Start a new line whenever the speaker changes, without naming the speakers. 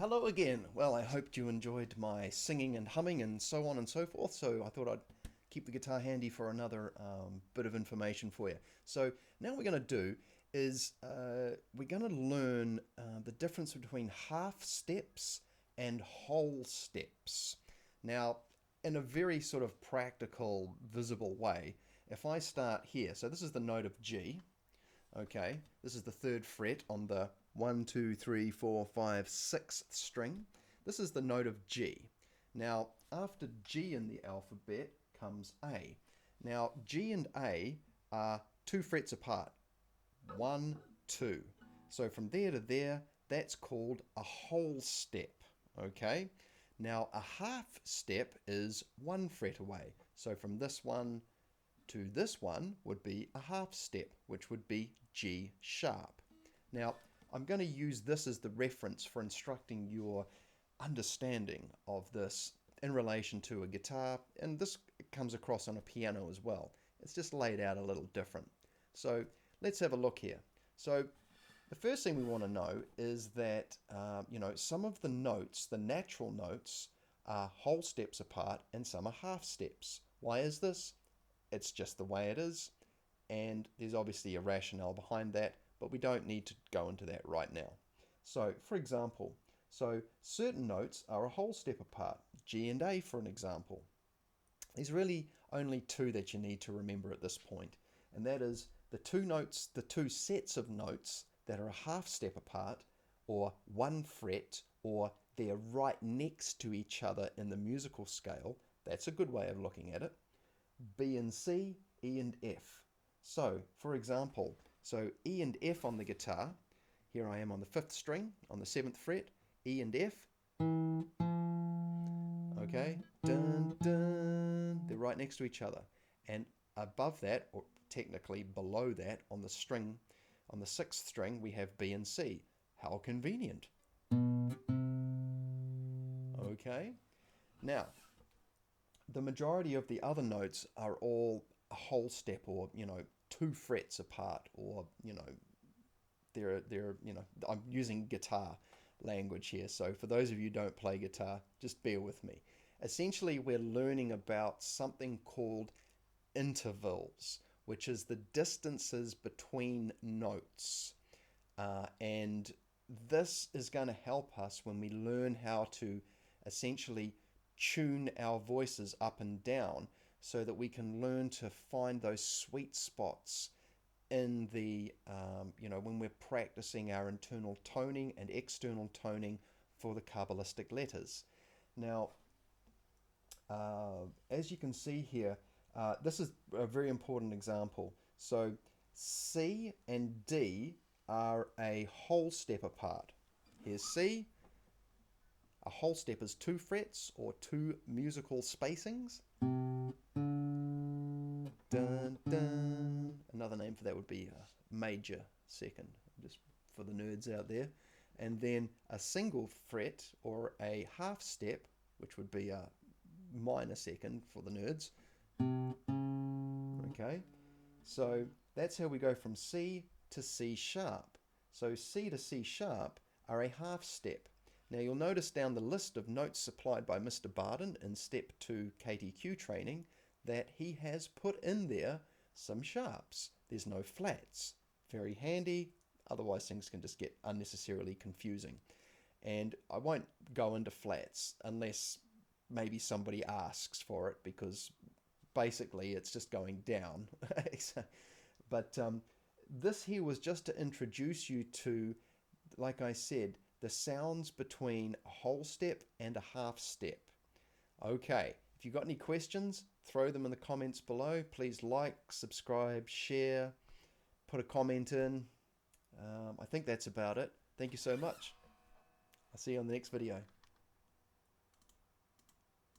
Hello again. Well, I hoped you enjoyed my singing and humming and so on and so forth, so I thought I'd keep the guitar handy for another bit of information for you. So now what we're going to do is we're going to learn the difference between half steps and whole steps. Now, in a very sort of practical, visible way, if I start here, so this is the note of G, okay, this is the third fret on the 1, 2, 3, 4, 5, 6th string. This is the note of G. Now, after G in the alphabet comes A. Now, G and A are 2 frets apart. 1, 2. So from there to there, that's called a whole step. Okay? Now, a half step is 1 fret away. So from this one to this one would be a half step, which would be G sharp. Now, I'm going to use this as the reference for instructing your understanding of this in relation to a guitar, and this comes across on a piano as well. It's just laid out a little different. So let's have a look here. So the first thing we want to know is that some of the notes, the natural notes, are whole steps apart and some are half steps. Why is this? It's just the way it is, and there's obviously a rationale behind that, but we don't need to go into that right now. So, for example, certain notes are a whole step apart. G and A, for an example. There's really only two that you need to remember at this point, and that is the two sets of notes that are a half step apart, or 1 fret, or they're right next to each other in the musical scale. That's a good way of looking at it. B and C, E and F. So, for example, E and F on the guitar, here I am on the 5th string, on the 7th fret, E and F, okay, dun dun, they're right next to each other. And above that, or technically below that, on the string, on the 6th string, we have B and C. How convenient. Okay, now, the majority of the other notes are all a whole step, or 2 frets apart, or they're I'm using guitar language here, so for those of you who don't play guitar, just bear with me. Essentially, we're learning about something called intervals, which is the distances between notes, and this is going to help us when we learn how to essentially tune our voices up and down, so that we can learn to find those sweet spots in the when we're practicing our internal toning and external toning for the Kabbalistic letters. Now, as you can see here, this is a very important example. So C and D are a whole step apart. Here's C. A whole step is 2 frets, or 2 musical spacings. Dun, dun. Another name for that would be a major second, just for the nerds out there. And then a single fret, or a half step, which would be a minor second for the nerds. Okay, so that's how we go from C to C sharp. So C to C sharp are a half step. Now you'll notice down the list of notes supplied by Mr. Barden in Step 2 KTQ training that he has put in there some sharps. There's no flats. Very handy, otherwise things can just get unnecessarily confusing. And I won't go into flats unless maybe somebody asks for it, because basically it's just going down. But this here was just to introduce you to, like I said, the sounds between a whole step and a half step. Okay, if you've got any questions, throw them in the comments below. Please like, subscribe, share, put a comment in. I think that's about it. Thank you so much. I'll see you on the next video.